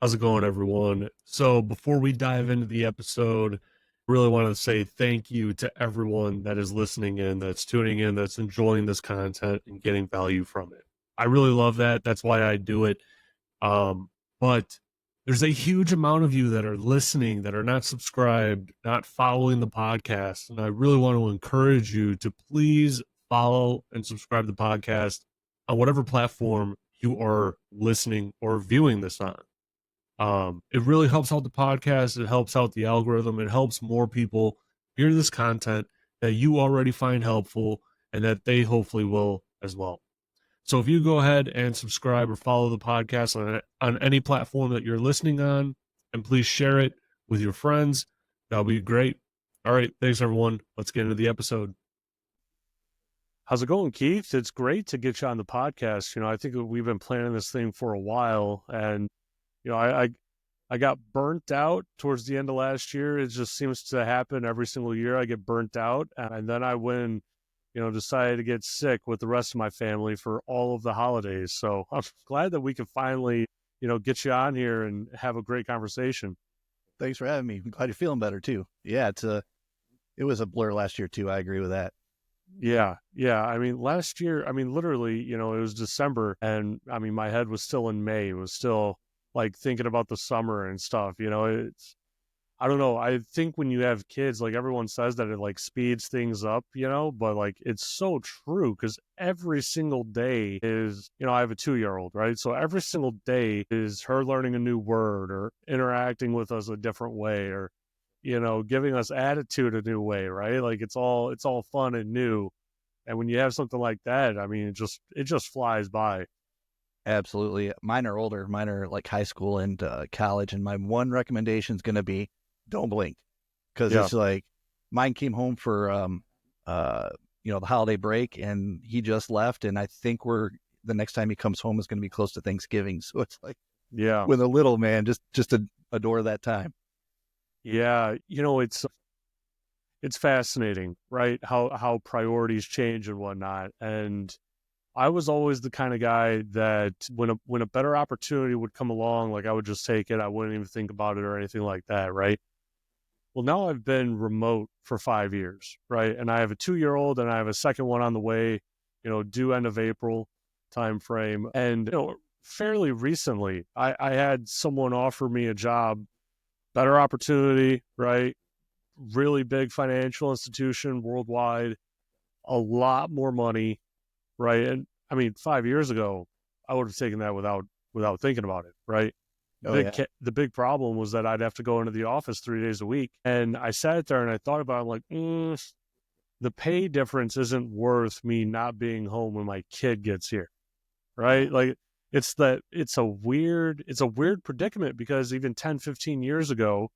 How's it going, everyone? So before we dive into the episode, really want to say thank you to everyone that is listening in, that's tuning in, that's enjoying this content and getting value from it. I really love that. That's why I do it. But there's a huge amount of you that are listening that are not subscribed, not following the podcast. And I really want to encourage you to please follow and subscribe to the podcast on whatever platform you are listening or viewing this on. It really helps out the podcast. It helps out the algorithm. It helps more people hear this content that you already find helpful and that they hopefully will as well. So if you go ahead and subscribe or follow the podcast on any platform that you're listening on, and please share it with your friends, that'll be great. All right. Thanks, everyone. Let's get into the episode. How's it going, Keith? It's great to get you on the podcast. I think we've been planning this thing for a while, and I got burnt out towards the end of last year. It just seems to happen every single year. I get burnt out, and then I went, decided to get sick with the rest of my family for all of the holidays. So I'm glad that we can finally, get you on here and have a great conversation. Thanks for having me. I'm glad you're feeling better too. Yeah, it was a blur last year too. I agree with that. Yeah. I mean, last year, literally, it was December, and my head was still in May. It was still like thinking about the summer and stuff. I don't know. I think when you have kids, like everyone says that it like speeds things up, but like it's so true because every single day is, I have a 2-year-old, right? So every single day is her learning a new word or interacting with us a different way or, giving us attitude a new way, right? Like it's all fun and new. And when you have something like that, it just flies by. Absolutely. Mine are older. Mine are like high school and college. And my one recommendation is going to be don't blink. Because it's like mine came home for, the holiday break and he just left. And I think the next time he comes home is going to be close to Thanksgiving. So it's like, with a little man, just to adore that time. Yeah. It's fascinating, right? How priorities change and whatnot. And I was always the kind of guy that when a better opportunity would come along, like I would just take it. I wouldn't even think about it or anything like that, right? Well, now I've been remote for 5 years, right? And I have a 2-year-old and I have a second one on the way, due end of April time frame. And, fairly recently, I had someone offer me a job, better opportunity, right? Really big financial institution worldwide, a lot more money, right? And 5 years ago, I would have taken that without thinking about it, right? The big problem was that I'd have to go into the office 3 days a week. And I sat there and I thought about it, I'm like, the pay difference isn't worth me not being home when my kid gets here, right? Like it's a weird predicament because even 10, 15 years ago,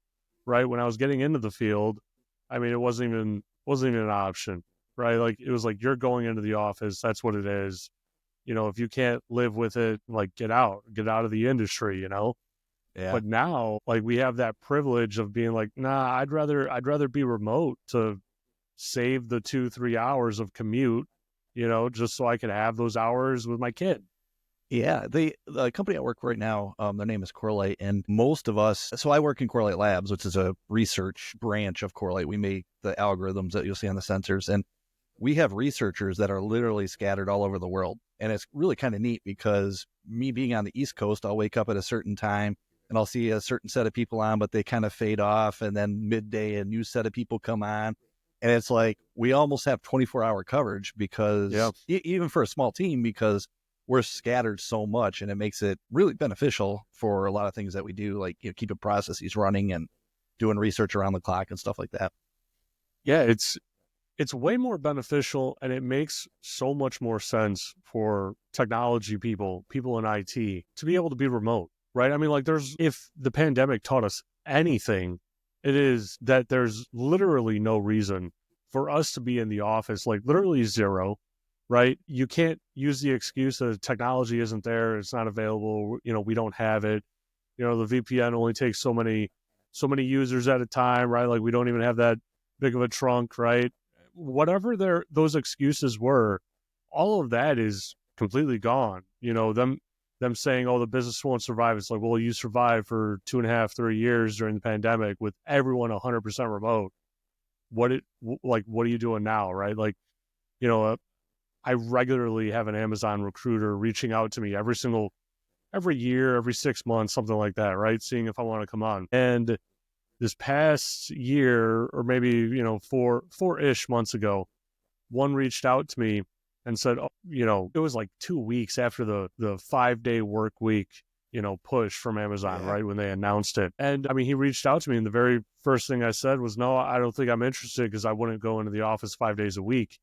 right, when I was getting into the field, it wasn't even an option, right? Like it was like, you're going into the office. That's what it is. If you can't live with it, like get out of the industry, Yeah. But now, like we have that privilege of being like, nah, I'd rather be remote to save the 2-3 hours of commute, just so I could have those hours with my kid. Yeah, the company I work for right now, their name is Corelight, and most of us, so I work in Corelight Labs, which is a research branch of Corelight. We make the algorithms that you'll see on the sensors, and we have researchers that are literally scattered all over the world. And it's really kind of neat because me being on the East Coast, I'll wake up at a certain time and I'll see a certain set of people on, but they kind of fade off. And then midday, a new set of people come on. And it's like, we almost have 24-hour coverage because even for a small team, because we're scattered so much, and it makes it really beneficial for a lot of things that we do, like keeping processes running and doing research around the clock and stuff like that. Yeah, it's way more beneficial, and it makes so much more sense for technology people in IT to be able to be remote, right? If the pandemic taught us anything, it is that there's literally no reason for us to be in the office, like literally zero, right? You can't use the excuse that technology isn't there, it's not available, we don't have it. The VPN only takes so many users at a time, right? Like we don't even have that big of a trunk, right? Whatever those excuses were, all of that is completely gone. Them them saying, oh, the business won't survive. It's like, well, you survived for 2.5-3 years during the pandemic with everyone 100% remote. What are you doing now? Right. Like, you know, I regularly have an Amazon recruiter reaching out to me every year, every 6 months, something like that. Right. Seeing if I want to come on. And this past year, or maybe, 4-ish months ago, one reached out to me and said, oh, it was like 2 weeks after the 5-day work week, push from Amazon, right? When they announced it. And I mean, he reached out to me, and the very first thing I said was, no, I don't think I'm interested, because I wouldn't go into the office 5 days a week.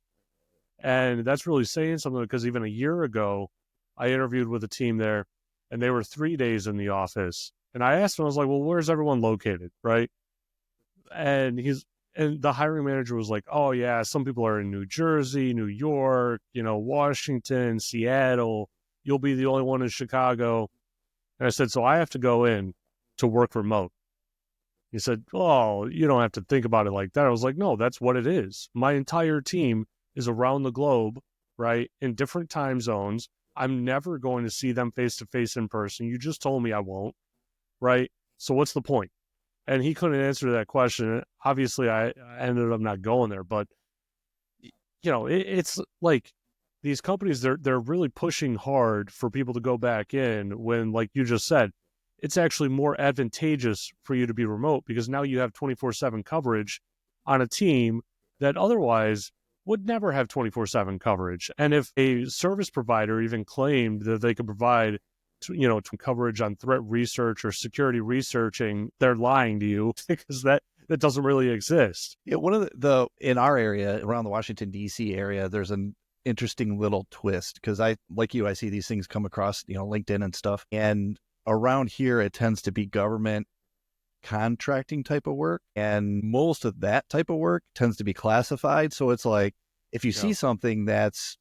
And that's really saying something, because even a year ago, I interviewed with a team there, and they were 3 days in the office. And I asked him, I was like, well, where's everyone located, right? And the hiring manager was like, oh, yeah, some people are in New Jersey, New York, Washington, Seattle. You'll be the only one in Chicago. And I said, so I have to go in to work remote. He said, oh, you don't have to think about it like that. I was like, no, that's what it is. My entire team is around the globe, right, in different time zones. I'm never going to see them face-to-face in person. You just told me I won't, right? So what's the point? And he couldn't answer that question. Obviously, I ended up not going there. But, it's like these companies, they're really pushing hard for people to go back in when, like you just said, it's actually more advantageous for you to be remote, because now you have 24/7 coverage on a team that otherwise would never have 24/7 coverage. And if a service provider even claimed that they could provide coverage on threat research or security researching, they're lying to you, because that doesn't really exist. Yeah, one of the in our area, around the Washington, D.C. area, there's an interesting little twist, because I see these things come across, LinkedIn and stuff. And around here, it tends to be government contracting type of work. And most of that type of work tends to be classified. So it's like, if you see something that's,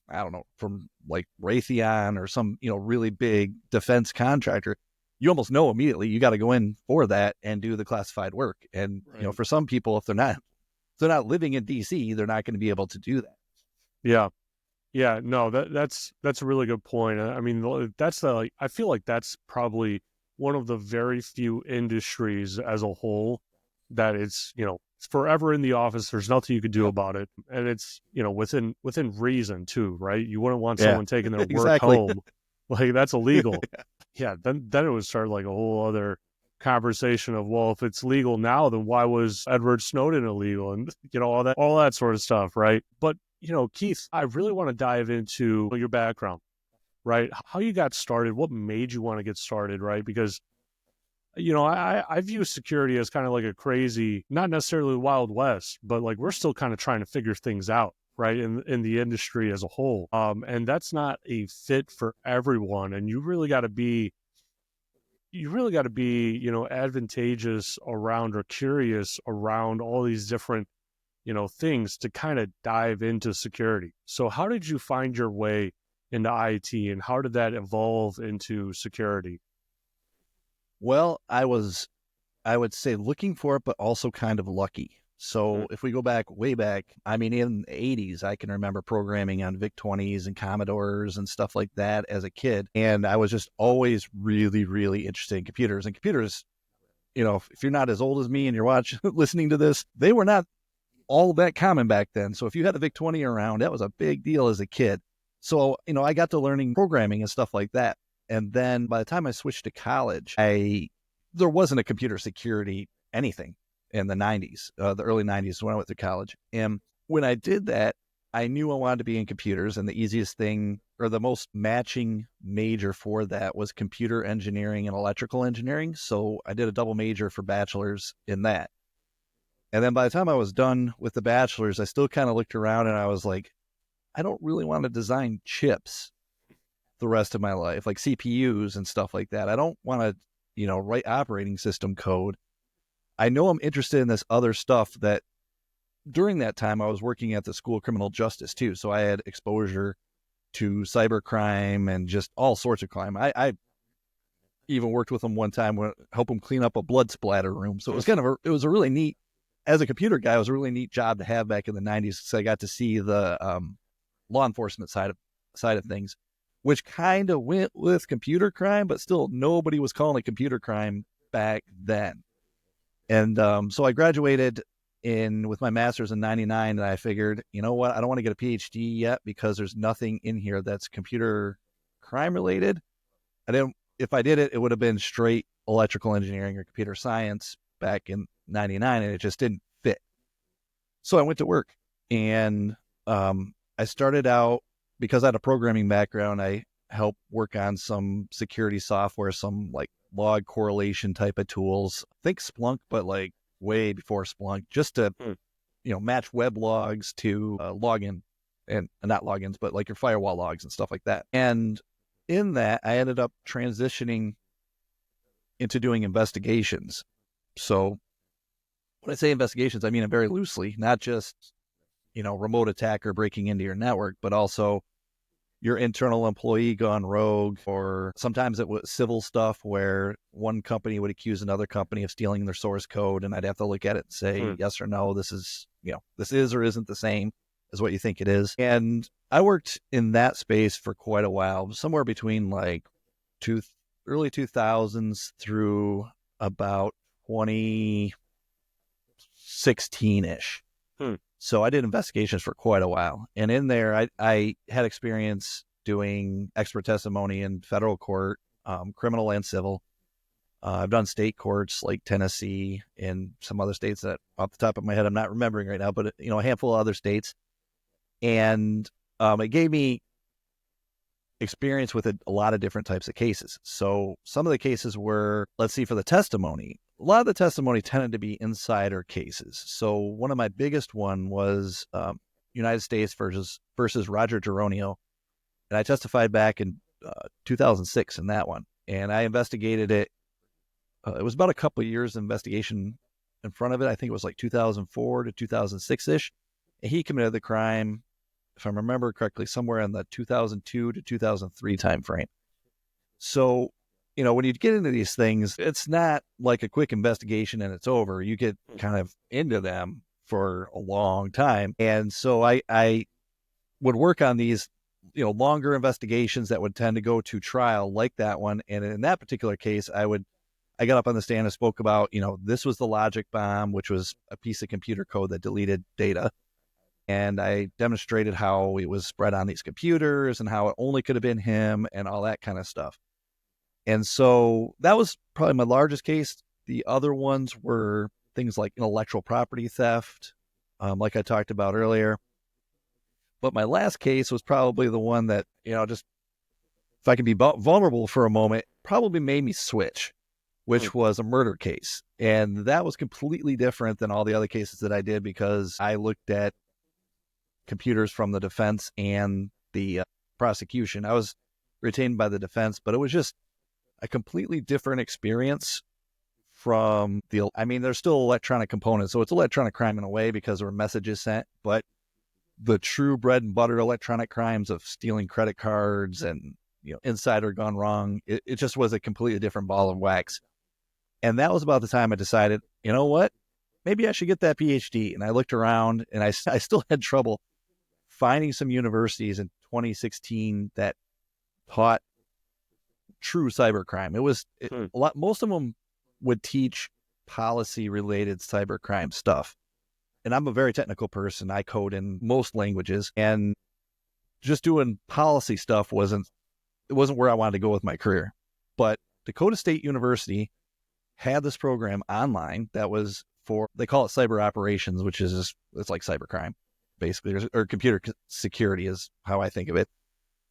I don't know, from like Raytheon or some, really big defense contractor, you almost know immediately you got to go in for that and do the classified work. And, Right. For some people, if they're not living in DC, they're not going to be able to do that. Yeah. Yeah. No, that's a really good point. I mean, I feel like that's probably one of the very few industries as a whole that it's, forever in the office. There's nothing you could do about it. And it's, within reason too, right? You wouldn't want someone taking their work exactly. home. Like, that's illegal. Yeah. Then it would start like a whole other conversation of, well, if it's legal now, then why was Edward Snowden illegal? And, all that sort of stuff. Right. But, Keith, I really want to dive into your background, right? How you got started, what made you want to get started, right? Because, I view security as kind of like a crazy, not necessarily Wild West, but like we're still kind of trying to figure things out, right? In the industry as a whole. And that's not a fit for everyone. And you really got to be, advantageous around, or curious around all these different, things to kind of dive into security. So how did you find your way into IT, and how did that evolve into security? Well, I would say looking for it, but also kind of lucky. So if we go way back, I mean, in the 80s, I can remember programming on VIC-20s and Commodores and stuff like that as a kid. And I was just always really, really interested in computers. And computers, if you're not as old as me and you're listening to this, they were not all that common back then. So if you had a VIC-20 around, that was a big deal as a kid. So, I got to learning programming and stuff like that. And then by the time I switched to college, there wasn't a computer security anything in the 90s, the early 90s when I went to college. And when I did that, I knew I wanted to be in computers. And the easiest thing, or the most matching major for that, was computer engineering and electrical engineering. So I did a double major for bachelor's in that. And then by the time I was done with the bachelor's, I still kind of looked around and I was like, I don't really want to design chips the rest of my life, like CPUs and stuff like that. I don't want to, write operating system code. I know I'm interested in this other stuff. That during that time I was working at the School of Criminal Justice too. So I had exposure to cybercrime and just all sorts of crime. I even worked with them one time, help them clean up a blood splatter room. So it was it was a really neat, as a computer guy, it was a really neat job to have back in the 90s. So I got to see the law enforcement side of things. which kind of went with computer crime, but still nobody was calling it computer crime back then. And so I graduated with my master's in 99, and I figured, you know what, I don't want to get a PhD yet because there's nothing in here that's computer crime related. If I did it, it would have been straight electrical engineering or computer science back in 99, and it just didn't fit. So I went to work, and I started out, because I had a programming background, I helped work on some security software, some like log correlation type of tools. Think Splunk, but like way before Splunk, just to match web logs to login, and not logins, but like your firewall logs and stuff like that. And in that, I ended up transitioning into doing investigations. So when I say investigations, I mean it very loosely, not just remote attacker breaking into your network, but also your internal employee gone rogue, or sometimes it was civil stuff where one company would accuse another company of stealing their source code, and I'd have to look at it and say yes or no, this is or isn't the same as what you think it is. And I worked in that space for quite a while, somewhere between like early 2000s through about 2016-ish. So I did investigations for quite a while. And in there, I had experience doing expert testimony in federal court, criminal and civil. I've done state courts like Tennessee and some other states that off the top of my head I'm not remembering right now, but a handful of other states. And it gave me experience with a lot of different types of cases. So some of the cases were, let's see, for the testimony, a lot of the testimony tended to be insider cases. So one of my biggest one was United States versus Roger Geronio. And I testified back in 2006 in that one. And I investigated it. It was about a couple of years of investigation in front of it. I think it was like 2004 to 2006-ish. And he committed the crime, if I remember correctly, somewhere in the 2002 to 2003 timeframe. So, when you get into these things, it's not like a quick investigation and it's over. You get kind of into them for a long time. And so I would work on these, longer investigations that would tend to go to trial, like that one. And in that particular case, I got up on the stand and spoke about, this was the logic bomb, which was a piece of computer code that deleted data. And I demonstrated how it was spread on these computers and how it only could have been him and all that kind of stuff. And so that was probably my largest case. The other ones were things like intellectual property theft, like I talked about earlier. But my last case was probably the one that, just if I can be vulnerable for a moment, probably made me switch, which was a murder case. And that was completely different than all the other cases that I did, because I looked at computers from the defense and the prosecution. I was retained by the defense, but it was just a completely different experience from there's still electronic components. So it's electronic crime in a way because there were messages sent, but the true bread and butter electronic crimes of stealing credit cards and, insider gone wrong, it just was a completely different ball of wax. And that was about the time I decided, you know what, maybe I should get that PhD. And I looked around, and I still had trouble finding some universities in 2016 that taught true cybercrime. It was a lot. Most of them would teach policy related cybercrime stuff. And I'm a very technical person. I code in most languages, and just doing policy stuff wasn't where I wanted to go with my career. But Dakota State University had this program online that was they call it cyber operations, which is it's like cybercrime, basically, or computer security is how I think of it.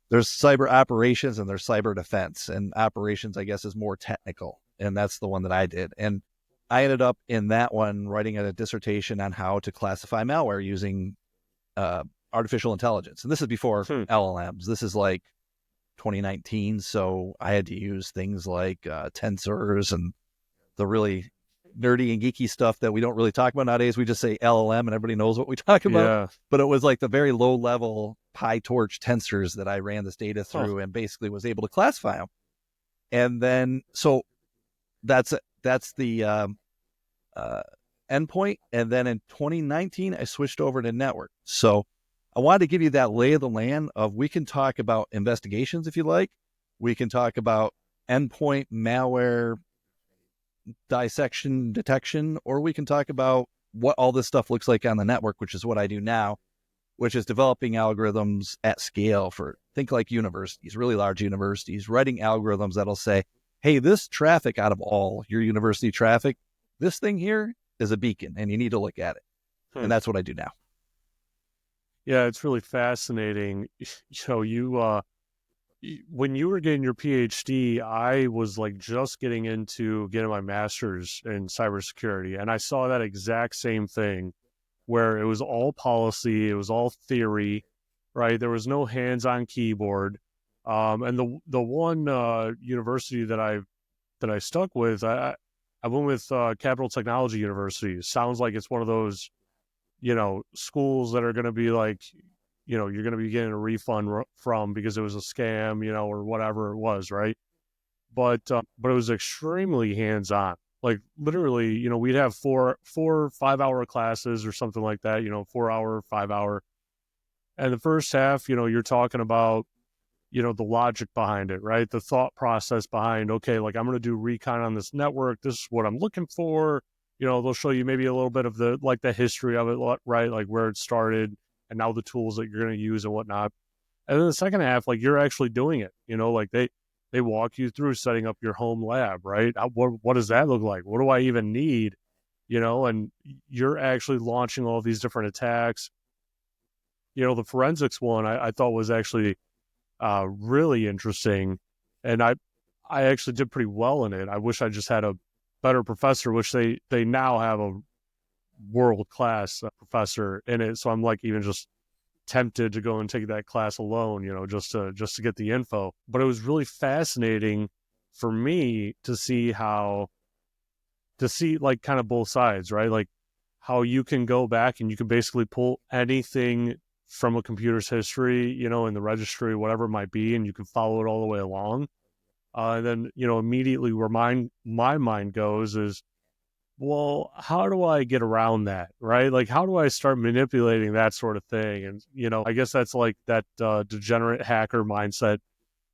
There's cyber operations and there's cyber defense, and operations, I guess, is more technical. And that's the one that I did. And I ended up in that one writing a dissertation on how to classify malware using artificial intelligence. And this is before LLMs. This is like 2019. So I had to use things like tensors and the really nerdy and geeky stuff that we don't really talk about nowadays. We just say LLM and everybody knows what we talk about. Yeah. But it was like the very low level PyTorch tensors that I ran this data through and basically was able to classify them. And then, so that's the endpoint. And then in 2019, I switched over to network. So I wanted to give you that lay of the land of, we can talk about investigations if you like. We can talk about endpoint malware dissection detection, or we can talk about what all this stuff looks like on the network, which is what I do now, which is developing algorithms at scale for, think like universities, really large universities, writing algorithms that'll say, hey, this traffic out of all your university traffic, this thing here is a beacon and you need to look at it. And that's what I do now. Yeah, it's really fascinating. When you were getting your PhD, I was like just getting into getting my master's in cybersecurity, and I saw that exact same thing where it was all policy, it was all theory, right? There was no hands-on keyboard. And the one university that I stuck with, I went with Capital Technology University. It sounds like it's one of those, schools that are going to be like, you're going to be getting a refund from because it was a scam, or whatever it was, right? But it was extremely hands-on. Like literally, we'd have four 5-hour classes or something like that, 4-hour, 5-hour. And the first half, you're talking about, the logic behind it, right? The thought process behind, okay, like I'm going to do recon on this network. This is what I'm looking for. They'll show you maybe a little bit of the history of it, right? Like where it started and now the tools that you're going to use and whatnot. And then the second half, like you're actually doing it, like they walk you through setting up your home lab, right? What does that look like? What do I even need? And you're actually launching all these different attacks. The forensics one I thought was actually really interesting. And I actually did pretty well in it. I wish I just had a better professor, which they now have a world-class professor in it. So I'm like even just tempted to go and take that class alone, just to get the info. But it was really fascinating for me to see like kind of both sides, right? Like how you can go back and you can basically pull anything from a computer's history, in the registry, whatever it might be, and you can follow it all the way along. And then, immediately where my mind goes is, well, how do I get around that, right? Like, how do I start manipulating that sort of thing? And, I guess that's like that degenerate hacker mindset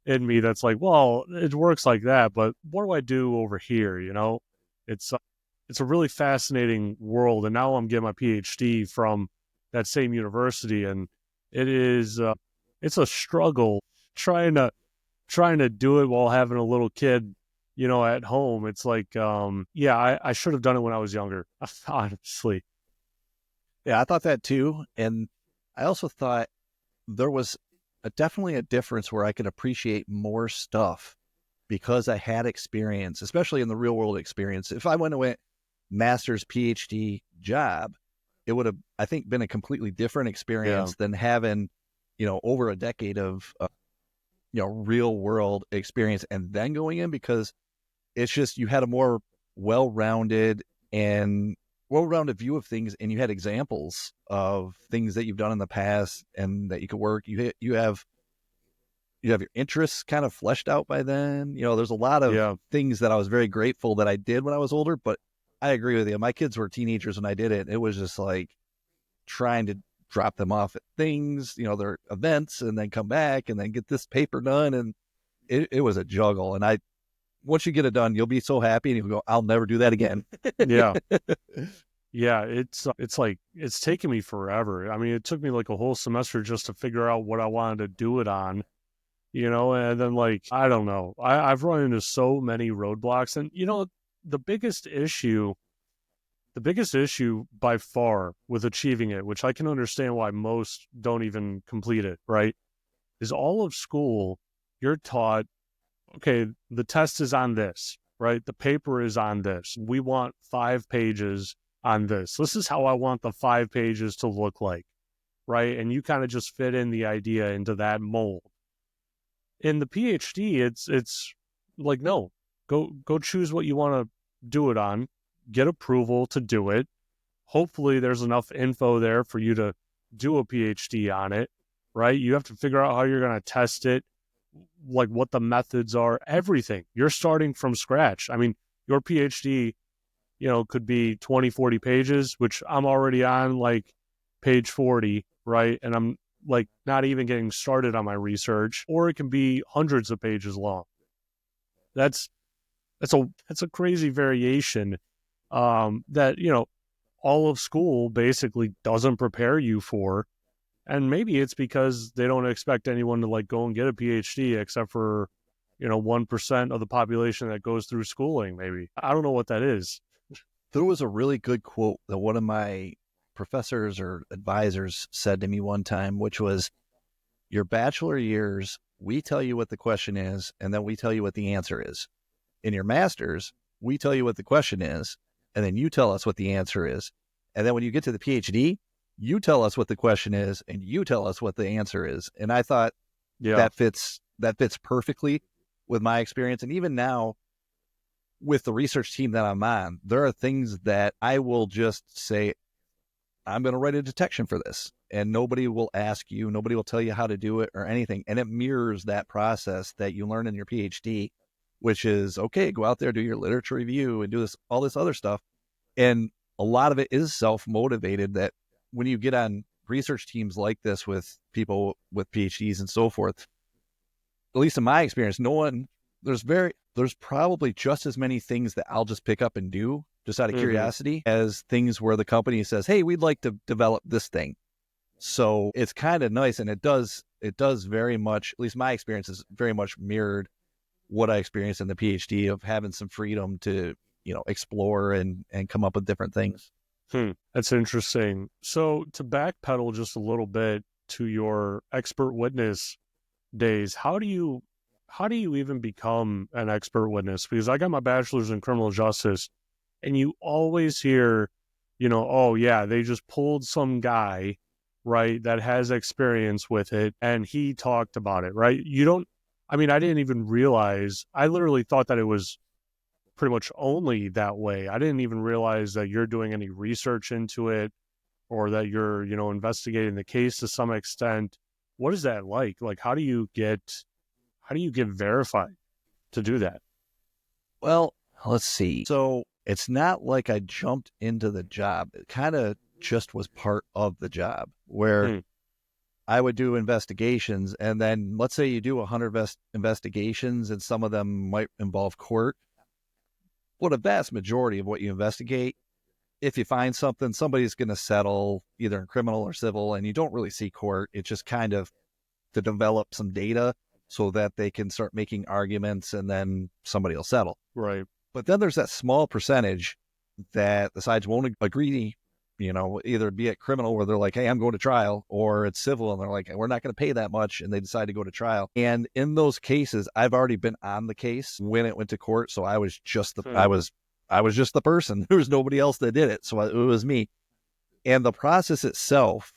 in me that's like, well, it works like that, but what do I do over here? It's it's a really fascinating world, and now I'm getting my PhD from that same university, and it is it's a struggle trying to do it while having a little kid, at home. It's like, yeah, I should have done it when I was younger, honestly. Yeah, I thought that too. And I also thought there was definitely a difference where I could appreciate more stuff because I had experience, especially in the real world experience. If I went master's PhD job, it would have, I think, been a completely different experience than having, over a decade of, real world experience and then going in, because it's just, you had a more well-rounded view of things, and you had examples of things that you've done in the past and that you could work. You have your interests kind of fleshed out by then. There's a lot of things that I was very grateful that I did when I was older, but I agree with you. My kids were teenagers when I did it. It was just like trying to drop them off at things, their events, and then come back and then get this paper done. And it was a juggle. And once you get it done, you'll be so happy and you'll go, I'll never do that again. Yeah. Yeah, it's like it's taken me forever. I mean, it took me like a whole semester just to figure out what I wanted to do it on, and then like I don't know. I've run into so many roadblocks, and the biggest issue by far with achieving it, which I can understand why most don't even complete it, right? Is all of school you're taught, okay, the test is on this, right? The paper is on this. We want 5 pages on this. This is how I want the 5 pages to look like, right? And you kind of just fit in the idea into that mold. In the PhD, it's like, no, go choose what you want to do it on, get approval to do it. Hopefully there's enough info there for you to do a PhD on it, right? You have to figure out how you're going to test it, like what the methods are, everything. You're starting from scratch. I mean, your PhD, could be 20, 40 pages, which I'm already on like page 40, right? And like not even getting started on my research, or it can be hundreds of pages long. That's that's a crazy variation that, you know, all of school basically doesn't prepare you for. And maybe it's because they don't expect anyone to like go and get a PhD except for, you know, 1% of the population that goes through schooling, maybe. I don't know what that is. There was a really good quote that one of my professors or advisors said to me one time, which was, your bachelor years, we tell you what the question is, and then we tell you what the answer is. In your master's, we tell you what the question is, and then you tell us what the answer is. And then when you get to the PhD, you tell us what the question is, and you tell us what the answer is. And I thought Yeah. that fits perfectly with my experience. And even now, with the research team that I'm on, there are things that I will just say, I'm going to write a detection for this. And nobody will ask you, nobody will tell you how to do it or anything. And it mirrors that process that you learn in your PhD, which is, okay, go out there, do your literature review and do this, all this other stuff. And a lot of it is self-motivated, that when you get on research teams like this with people with PhDs and so forth, at least in my experience, there's probably just as many things that I'll just pick up and do just out of curiosity as things where the company says, hey, we'd like to develop this thing. So it's kind of nice. And it does very much, at least my experience is very much mirrored what I experienced in the PhD, of having some freedom to, you know, explore and come up with different things. That's interesting. So to backpedal just a little bit to your expert witness days, how do you even become an expert witness? Because I got my bachelor's in criminal justice, and you always hear, you know, oh yeah, they just pulled some guy, right, that has experience with it, and he talked about it, right? I mean, I didn't even realize, I literally thought that it was pretty much only that way. I didn't even realize that you're doing any research into it, or that you're, you know, investigating the case to some extent. What is that like? Like, how do you get verified to do that? Well, let's see. So it's not like I jumped into the job. It kind of just was part of the job, where I would do investigations. And then let's say you do 100 investigations, and some of them might involve court. Well, the vast majority of what you investigate, if you find something, somebody's going to settle either in criminal or civil, and you don't really see court. It's just kind of to develop some data so that they can start making arguments, and then somebody will settle. Right. But then there's that small percentage that the sides won't agree, you know, either be it criminal where they're like, hey, I'm going to trial, or it's civil and they're like, we're not going to pay that much, and they decide to go to trial. And in those cases, I've already been on the case when it went to court. So I was just I was just the person. There was nobody else that did it. So it was me. And the process itself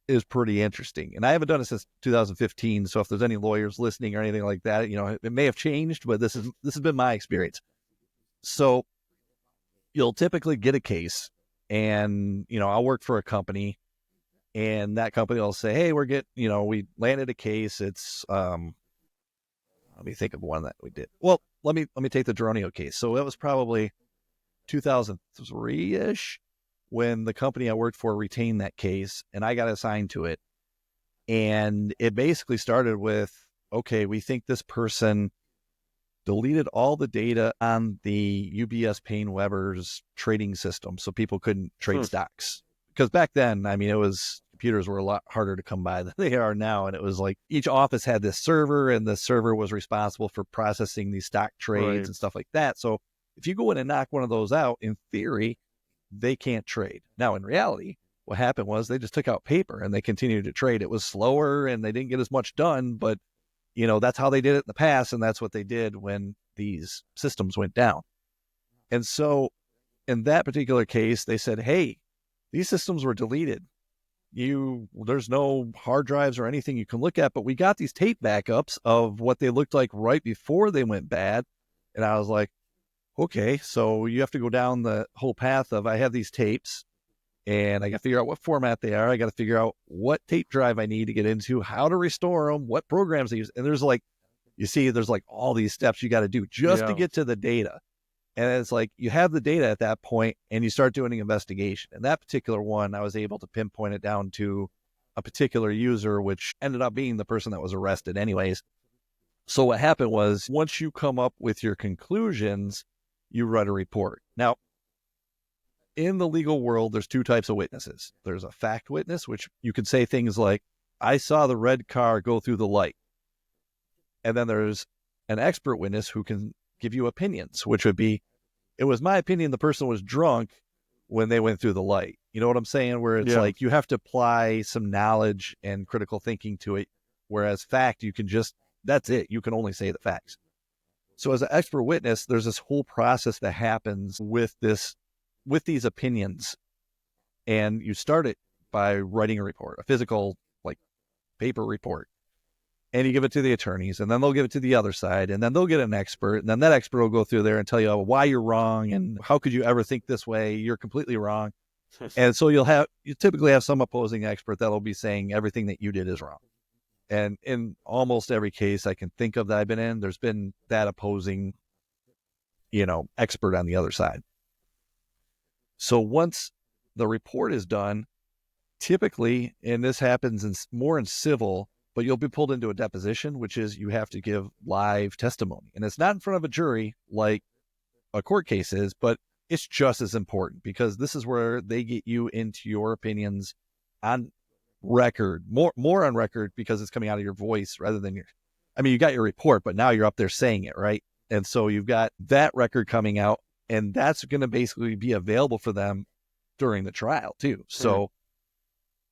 is pretty interesting. And I haven't done it since 2015. So if there's any lawyers listening or anything like that, you know, it may have changed, but this has been my experience. So you'll typically get a case, and, you know, I'll work for a company, and that company will say, hey, we landed a case. It's, let me think of one that we did. Well, let me take the Dronio case. So it was probably 2003-ish when the company I worked for retained that case, and I got assigned to it. And it basically started with, okay, we think this person deleted all the data on the UBS Paine-Webber's trading system, so people couldn't trade stocks. Because back then, I mean, computers were a lot harder to come by than they are now. And it was like each office had this server, and the server was responsible for processing these stock trades and stuff like that. So if you go in and knock one of those out, in theory, they can't trade. Now, in reality, what happened was they just took out paper and they continued to trade. It was slower and they didn't get as much done, but, you know, that's how they did it in the past. And that's what they did when these systems went down. And so in that particular case, they said, hey, these systems were deleted. There's no hard drives or anything you can look at, but we got these tape backups of what they looked like right before they went bad. And I was like, okay, so you have to go down the whole path of, I have these tapes and I got to figure out what format they are. I got to figure out what tape drive I need to get into, how to restore them, what programs they use. And there's like, you see, there's like all these steps you got to do just to get to the data. And it's like, you have the data at that point and you start doing an investigation. And that particular one, I was able to pinpoint it down to a particular user, which ended up being the person that was arrested anyways. So what happened was, once you come up with your conclusions, you write a report. Now, in the legal world, there's two types of witnesses. There's a fact witness, which you could say things like, I saw the red car go through the light. And then there's an expert witness who can give you opinions, which would be, it was my opinion the person was drunk when they went through the light. You know what I'm saying? Where it's like, you have to apply some knowledge and critical thinking to it. Whereas fact, you can just, that's it. You can only say the facts. So as an expert witness, there's this whole process that happens with these opinions. And you start it by writing a report, a physical, like, paper report. And you give it to the attorneys, and then they'll give it to the other side, and then they'll get an expert, and then that expert will go through there and tell you why you're wrong, and how could you ever think this way? You're completely wrong. And so you typically have some opposing expert that'll be saying everything that you did is wrong. And in almost every case I can think of that I've been in, there's been that opposing, expert on the other side. So once the report is done, typically, and this happens more in civil, but you'll be pulled into a deposition, which is you have to give live testimony. And it's not in front of a jury like a court case is, but it's just as important, because this is where they get you into your opinions on record, more on record, because it's coming out of your voice rather than you got your report, but now you're up there saying it, right? And so you've got that record coming out, and that's going to basically be available for them during the trial too. So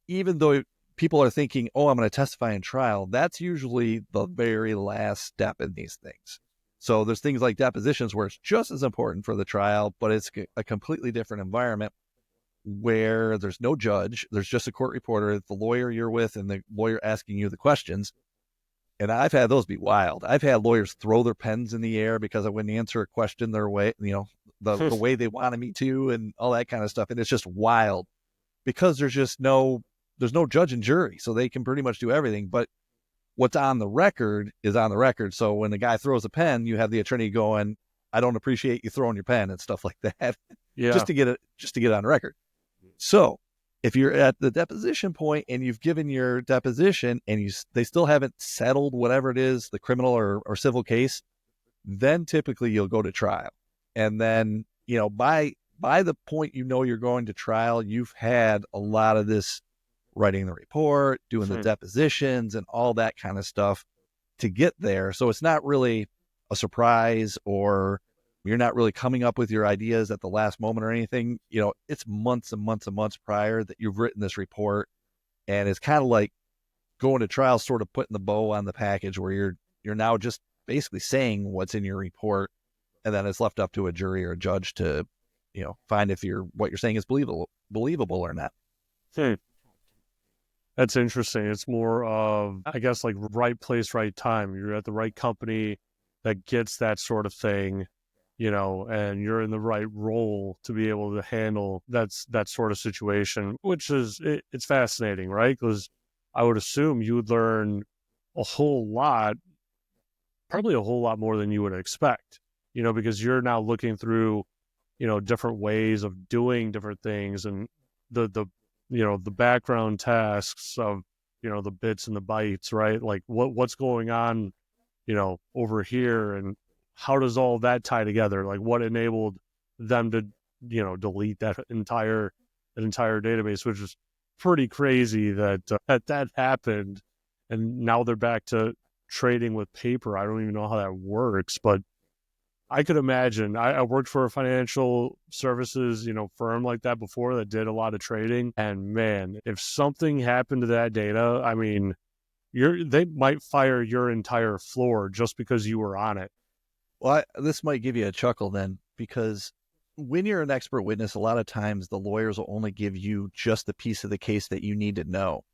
even though people are thinking, oh, I'm going to testify in trial, that's usually the very last step in these things. So there's things like depositions where it's just as important for the trial, but it's a completely different environment where there's no judge. There's just a court reporter, the lawyer you're with, and the lawyer asking you the questions. And I've had those be wild. I've had lawyers throw their pens in the air because I wouldn't answer a question their way, the way they wanted me to, and all that kind of stuff. And it's just wild because there's no judge and jury, so they can pretty much do everything. But what's on the record is on the record. So when the guy throws a pen, you have the attorney going, I don't appreciate you throwing your pen, and stuff like that. Yeah. just to get it on record. So if you're at the deposition point and you've given your deposition and they still haven't settled whatever it is, the criminal or civil case, then typically you'll go to trial. And then, by the point you're going to trial, you've had a lot of this writing the report, doing the depositions, and all that kind of stuff to get there. So it's not really a surprise, or you're not really coming up with your ideas at the last moment or anything. It's months and months and months prior that you've written this report, and it's kind of like going to trial, sort of putting the bow on the package, where you're now just basically saying what's in your report, and then it's left up to a jury or a judge to find if what you're saying is believable or not. That's interesting. It's more of, I guess, like right place, right time. You're at the right company that gets that sort of thing, and you're in the right role to be able to handle that sort of situation, which is, it's fascinating, right? Because I would assume you would learn a whole lot, probably a whole lot more than you would expect, because you're now looking through, different ways of doing different things, and the background tasks of, the bits and the bytes, right? Like what's going on, over here, and how does all that tie together? Like what enabled them to, delete that entire database, which is pretty crazy that happened. And now they're back to trading with paper. I don't even know how that works, but I could imagine. I worked for a financial services, firm like that before that did a lot of trading. And man, if something happened to that data, they might fire your entire floor just because you were on it. Well, this might give you a chuckle then, because when you're an expert witness, a lot of times the lawyers will only give you just the piece of the case that you need to know.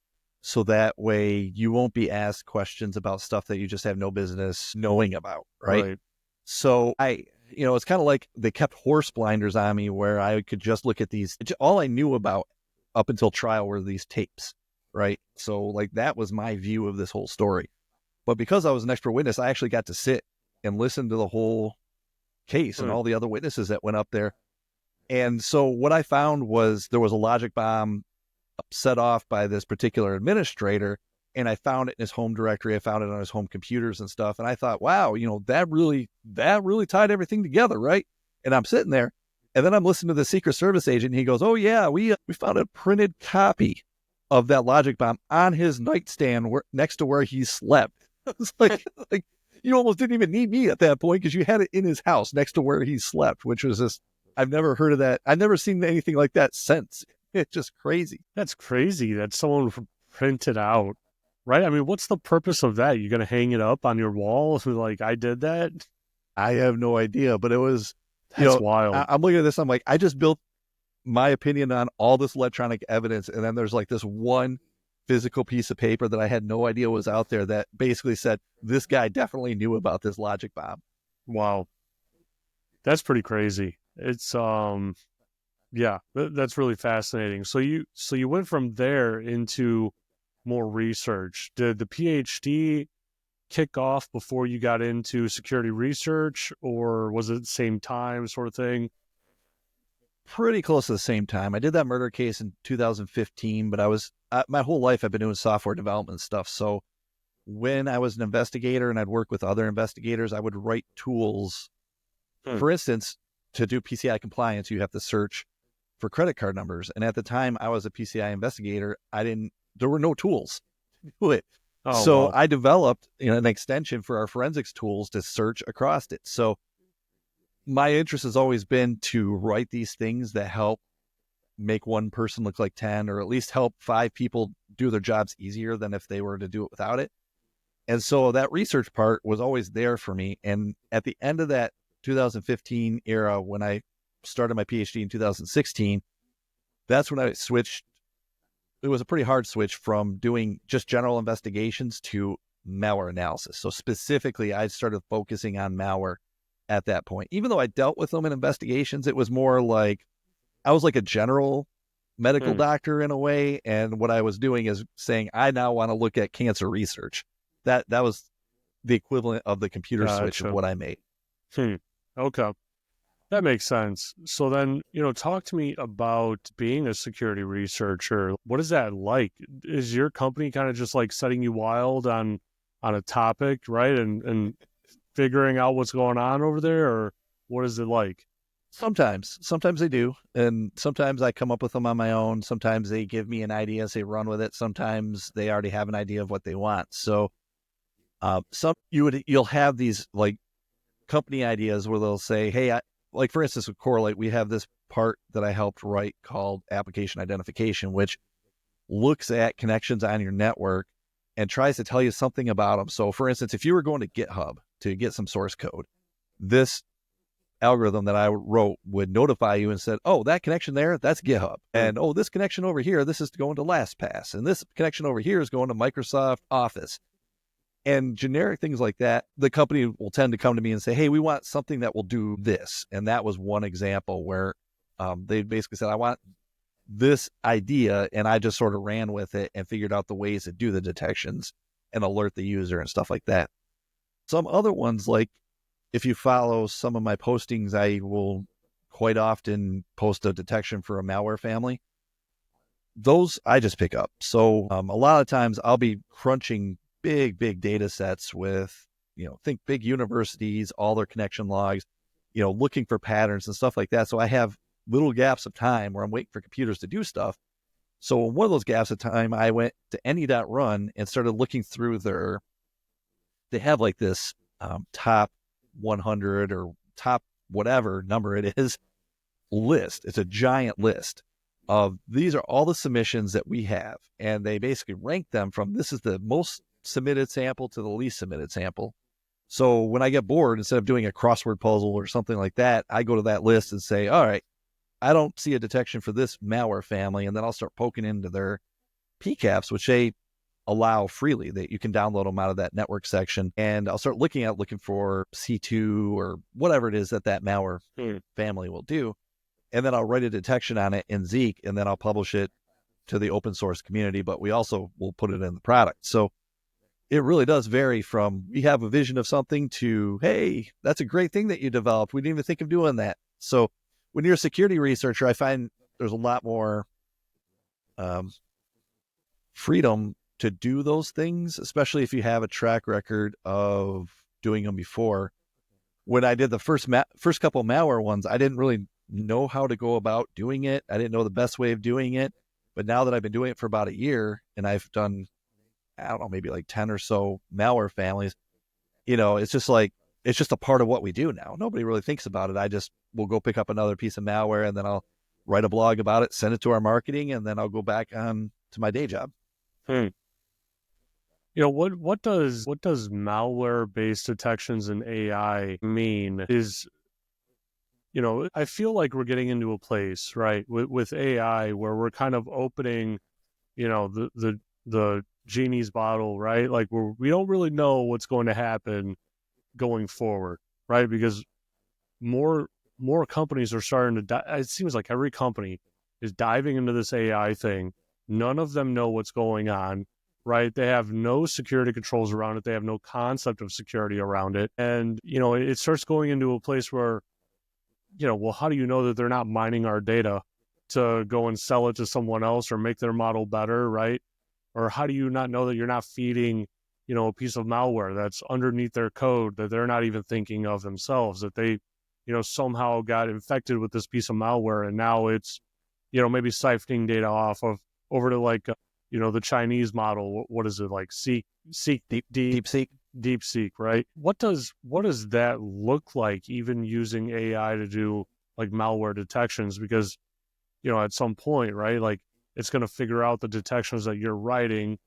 So that way you won't be asked questions about stuff that you just have no business knowing about, right? So it's kind of like they kept horse blinders on me, where I could just look at these. All I knew about up until trial were these tapes, right? So like that was my view of this whole story. But because I was an expert witness, I actually got to sit and listen to the whole case and all the other witnesses that went up there. And so what I found was there was a logic bomb set off by this particular administrator, and I found it in his home directory. I found it on his home computers and stuff. And I thought, wow, that really tied everything together, right? And I'm sitting there, and then I'm listening to the Secret Service agent. And he goes, "Oh yeah, we found a printed copy of that logic bomb on his nightstand next to where he slept." It's like you almost didn't even need me at that point because you had it in his house next to where he slept, which was just, I've never heard of that. I've never seen anything like that since. It's just crazy. That's crazy that someone printed out, right? I mean, what's the purpose of that? You're going to hang it up on your wall? Like, I did that? I have no idea, but it was, That's wild. I'm looking at this. I'm like, I just built my opinion on all this electronic evidence. And then there's like this one physical piece of paper that I had no idea was out there that basically said, this guy definitely knew about this logic bomb. Wow. That's pretty crazy. It's, yeah, that's really fascinating. So you went from there into more research. Did the PhD kick off before you got into security research, or was it the same time sort of thing? Pretty close to the same time. I did that murder case in 2015, but my whole life I've been doing software development stuff. So when I was an investigator and I'd work with other investigators, I would write tools. For instance, to do PCI compliance, you have to search for credit card numbers. And at the time I was a PCI investigator, there were no tools to do it. Wow. I developed an extension for our forensics tools to search across it. So my interest has always been to write these things that help make one person look like 10, or at least help 5 people do their jobs easier than if they were to do it without it. And so that research part was always there for me. And at the end of that 2015 era, when I started my PhD in 2016, that's when I switched. It was a pretty hard switch from doing just general investigations to malware analysis. So specifically, I started focusing on malware at that point. Even though I dealt with them in investigations, it was more like I was like a general medical doctor in a way. And what I was doing is saying, I now want to look at cancer research. That was the equivalent of the computer switch of what I made. Okay. That makes sense. So then, talk to me about being a security researcher. What is that like? Is your company kind of just like setting you wild on a topic, right? And figuring out what's going on over there, or what is it like? Sometimes they do. And sometimes I come up with them on my own. Sometimes they give me an idea, say run with it. Sometimes they already have an idea of what they want. So you'll have these like company ideas where they'll say, hey, like for instance, with Correlate, we have this part that I helped write called application identification, which looks at connections on your network and tries to tell you something about them. So for instance, if you were going to GitHub to get some source code, this algorithm that I wrote would notify you and said, oh, that connection there, that's GitHub. And oh, this connection over here, this is going to LastPass. And this connection over here is going to Microsoft Office. And generic things like that, the company will tend to come to me and say, hey, we want something that will do this. And that was one example where they basically said, I want this idea. And I just sort of ran with it and figured out the ways to do the detections and alert the user and stuff like that. Some other ones, like if you follow some of my postings, I will quite often post a detection for a malware family. Those I just pick up. So a lot of times I'll be crunching big data sets with, think big universities, all their connection logs, looking for patterns and stuff like that. So I have little gaps of time where I'm waiting for computers to do stuff. So in one of those gaps of time, I went to any.run and started looking through they have like this top 100 or top whatever number it is list. It's a giant list of these are all the submissions that we have. And they basically rank them from this is the most submitted sample to the least submitted sample. So when I get bored, instead of doing a crossword puzzle or something like that, I go to that list and say, all right, I don't see a detection for this malware family. And then I'll start poking into their PCAPs, which they allow freely, that you can download them out of that network section. And I'll start looking for C2 or whatever it is that malware family will do. And then I'll write a detection on it in Zeek, and then I'll publish it to the open source community, but we also will put it in the product. So it really does vary from we have a vision of something to, hey, that's a great thing that you developed. We didn't even think of doing that. So when you're a security researcher, I find there's a lot more freedom to do those things, especially if you have a track record of doing them before. When I did the first couple malware ones, I didn't really know how to go about doing it. I didn't know the best way of doing it. But now that I've been doing it for about a year and I've done, I don't know, maybe like 10 or so malware families, it's just like, it's just a part of what we do now. Nobody really thinks about it. I just will go pick up another piece of malware and then I'll write a blog about it, send it to our marketing, and then I'll go back on to my day job. Hmm. What does malware based detections and AI mean? I feel like we're getting into a place, right, with AI where we're kind of opening, the genie's bottle, right? Like we don't really know what's going to happen going forward, right? Because more more companies are starting to it seems like every company is diving into this AI thing. None of them know what's going on, right? They have no security controls around it. They have no concept of security around it. And, it starts going into a place where, well, how do you know that they're not mining our data to go and sell it to someone else or make their model better, right? Or how do you not know that you're not feeding, a piece of malware that's underneath their code that they're not even thinking of themselves, that they, somehow got infected with this piece of malware and now it's, maybe siphoning data off of over to like, the Chinese model. What is it like? Seek, Deep seek. DeepSeek, right? What does that look like, even using AI to do like malware detections? Because, at some point, right, like it's going to figure out the detections that you're writing,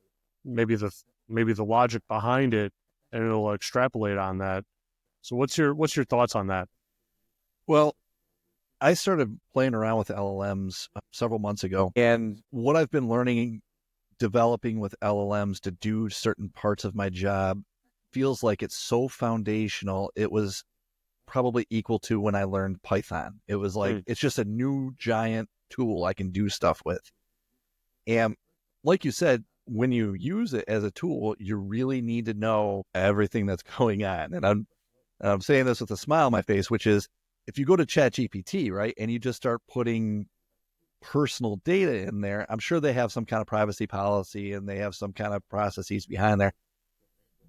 maybe the logic behind it, and it'll extrapolate on that. So what's your thoughts on that? Well, I started playing around with LLMs several months ago. And what I've been learning, developing with LLMs to do certain parts of my job, feels like it's so foundational. It was probably equal to when I learned Python. It was like, it's just a new giant tool I can do stuff with. And like you said, when you use it as a tool, you really need to know everything that's going on. And I'm saying this with a smile on my face, which is if you go to ChatGPT, right, and you just start putting personal data in there, I'm sure they have some kind of privacy policy and they have some kind of processes behind there.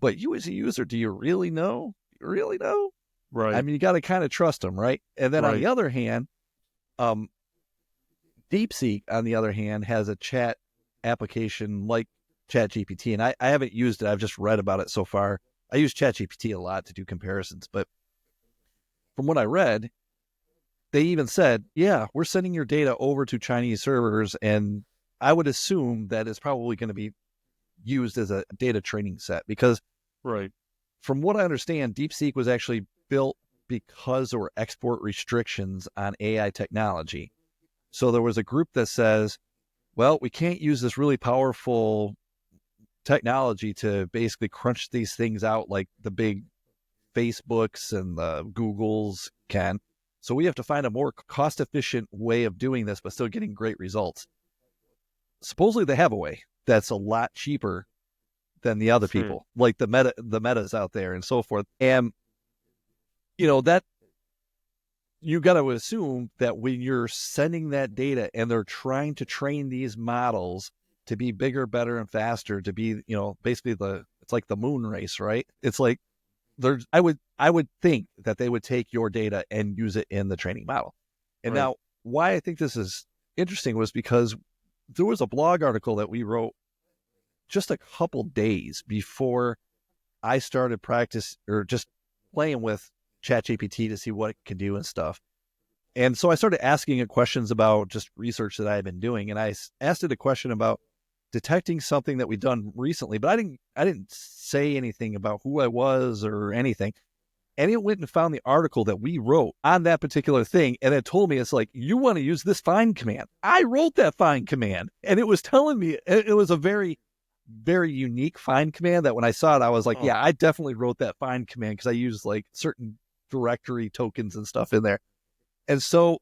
But you as a user, do you really know? You really know? I Right, mean, you got to kind of trust them, right? And then on the right. other hand, um, DeepSeek, on the other hand, has a chat application like ChatGPT, and I haven't used it. I've just read about it so far. I use ChatGPT a lot to do comparisons, but from what I read, they even said, yeah, we're sending your data over to Chinese servers, and I would assume that it's probably going to be used as a data training set because Right. from what I understand, DeepSeek was actually built because there were export restrictions on AI technology. So there was a group that says, well, we can't use this really powerful technology to basically crunch these things out like the big Facebooks and the Googles can. So we have to find a more cost efficient way of doing this, but still getting great results. Supposedly they have a way that's a lot cheaper than the other Hmm. people, like the metas out there and so forth. And that you got to assume that when you're sending that data and they're trying to train these models to be bigger, better, and faster, to be, basically it's like the moon race, right? It's like I would think that they would take your data and use it in the training model. And Right. now why I think this is interesting was because there was a blog article that we wrote just a couple days before I started practice or just playing with ChatGPT to see what it can do and stuff. And so I started asking it questions about just research that I had been doing. And I asked it a question about detecting something that we'd done recently, but I didn't say anything about who I was or anything. And it went and found the article that we wrote on that particular thing. And it told me, it's like, you want to use this find command. I wrote that find command. And it was telling me it was a very, very unique find command that when I saw it, I was like, Oh, yeah, I definitely wrote that find command because I use like certain directory tokens and stuff in there. And so,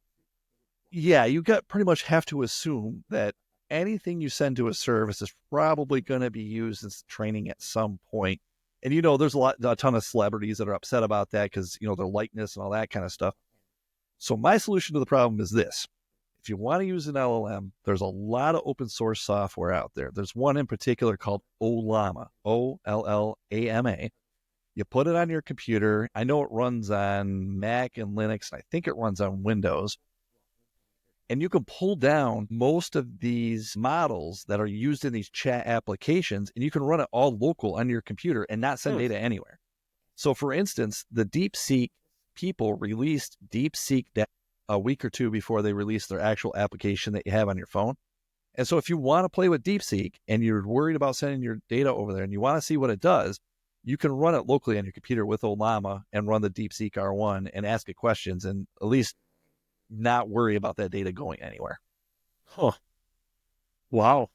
yeah, you got pretty much have to assume that anything you send to a service is probably going to be used as training at some point. And there's a ton of celebrities that are upset about that because their likeness and all that kind of stuff. So my solution to the problem is this: if if you want to use an LLM, there's a lot of open source software out there. There's one in particular called Ollama, Ollama. You put it on your computer. I know it runs on Mac and Linux, and I think it runs on Windows. And you can pull down most of these models that are used in these chat applications, and you can run it all local on your computer and not send data anywhere. So, for instance, the DeepSeek people released DeepSeek a week or two before they released their actual application that you have on your phone. And so if you want to play with DeepSeek and you're worried about sending your data over there and you want to see what it does, you can run it locally on your computer with Ollama and run the DeepSeek R1 and ask it questions and at least not worry about that data going anywhere. Huh. Wow.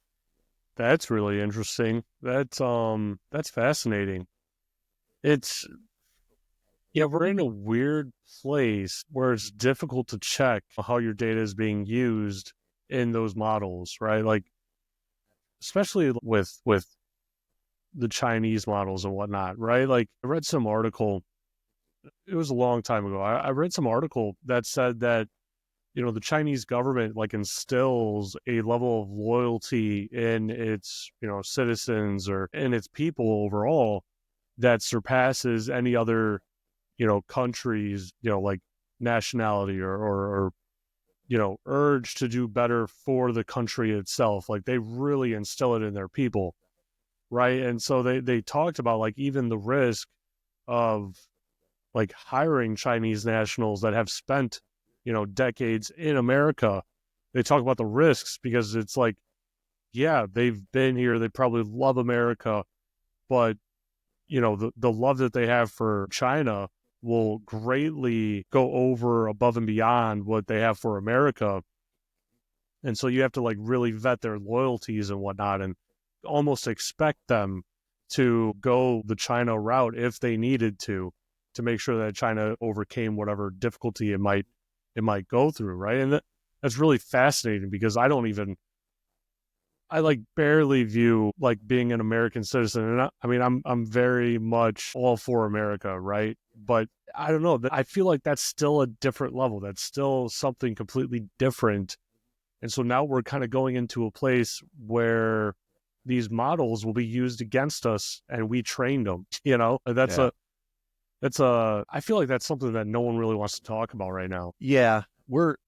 That's really interesting. That's fascinating. We're in a weird place where it's difficult to check how your data is being used in those models, right? Like, especially with the Chinese models and whatnot, right? Like, I read some article, it was a long time ago. I read some article that said that, the Chinese government like instills a level of loyalty in its, citizens or in its people overall that surpasses any other, countries, like nationality or urge to do better for the country itself. Like they really instill it in their people. Right. And so they talked about like even the risk of like hiring Chinese nationals that have spent, decades in America. They talk about the risks because it's like, yeah, they've been here. They probably love America, but the love that they have for China will greatly go over above and beyond what they have for America. And so you have to like really vet their loyalties and whatnot and almost expect them to go the China route if they needed to make sure that China overcame whatever difficulty it might go through. Right. And that's really fascinating because I like barely view like being an American citizen. And I'm very much all for America, right? But I don't know. I feel like that's still a different level. That's still something completely different. And so now we're kind of going into a place where these models will be used against us and we trained them, I feel like that's something that no one really wants to talk about right now. Yeah.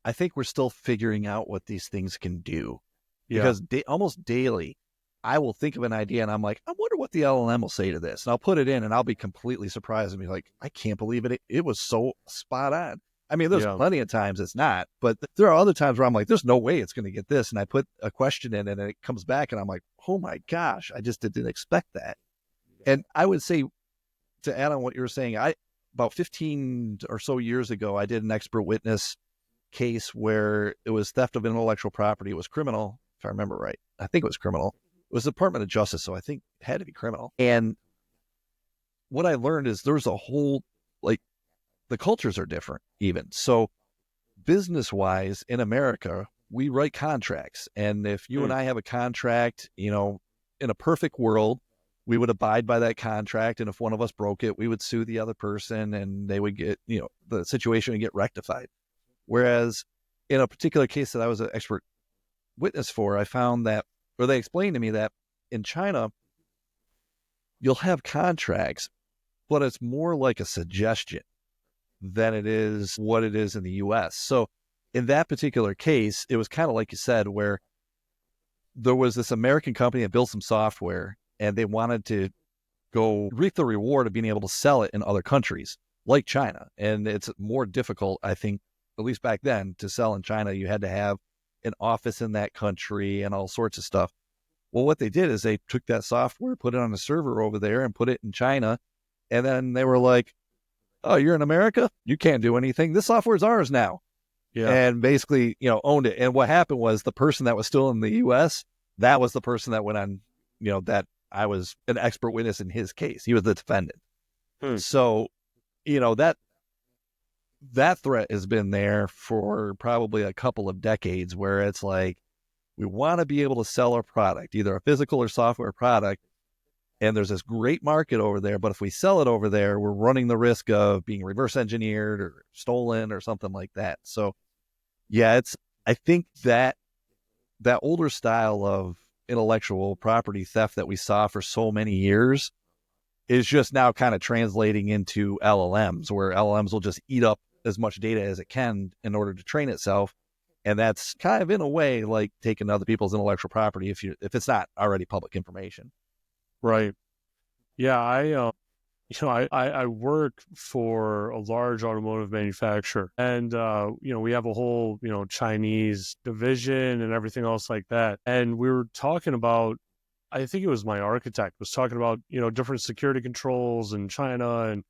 I think we're still figuring out what these things can do. Because almost daily, I will think of an idea and I'm like, I wonder what the LLM will say to this. And I'll put it in and I'll be completely surprised and be like, I can't believe it. It was so spot on. I mean, there's plenty of times it's not, but there are other times where I'm like, there's no way it's going to get this. And I put a question in and it comes back and I'm like, oh my gosh, I just didn't expect that. And I would say, to add on what you were saying, about 15 or so years ago, I did an expert witness case where it was theft of intellectual property. It was criminal. If I remember right, I think it was criminal. It was the Department of Justice, so I think it had to be criminal. And what I learned is there's a whole, like, the cultures are different even. So business-wise in America, we write contracts. And if you and I have a contract, in a perfect world, we would abide by that contract. And if one of us broke it, we would sue the other person and they would get, the situation would get rectified. Whereas in a particular case that I was an expert witness for, I found that, or they explained to me that in China, you'll have contracts, but it's more like a suggestion than it is what it is in the US. So in that particular case, it was kind of like you said, where there was this American company that built some software and they wanted to go reap the reward of being able to sell it in other countries like China. And it's more difficult, I think, at least back then, to sell in China. You had to have an office in that country and all sorts of stuff. Well, what they did is they took that software, put it on a server over there and put it in China. And then they were like, oh, you're in America? You can't do anything. This software is ours now. Yeah. And basically, owned it. And what happened was the person that was still in the US, that was the person that went on, that I was an expert witness in his case. He was the defendant. So, that threat has been there for probably a couple of decades, where it's like, we want to be able to sell our product, either a physical or software product. And there's this great market over there. But if we sell it over there, we're running the risk of being reverse engineered or stolen or something like that. So yeah, I think that older style of intellectual property theft that we saw for so many years is just now kind of translating into LLMs, where LLMs will just eat up as much data as it can in order to train itself. And that's kind of in a way like taking other people's intellectual property if it's not already public information. Right. Yeah, I work for a large automotive manufacturer, and we have a whole Chinese division and everything else like that. And we were talking about, I think it was my architect was talking about different security controls in China and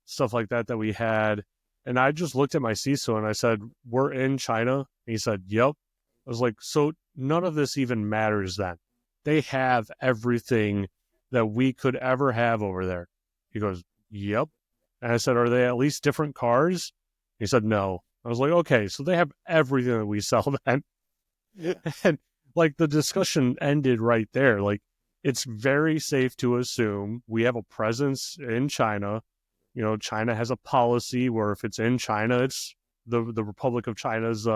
stuff like that we had. And I just looked at my CISO and I said, "We're in China." And he said, "Yep." I was like, "So none of this even matters then. They have everything that we could ever have over there." He goes, "Yep." And I said, "Are they at least different cars?" He said, "No." I was like, "Okay, so they have everything that we sell then." And like the discussion ended right there. Like, it's very safe to assume we have a presence in China. China has a policy where if it's in China, it's the Republic of China's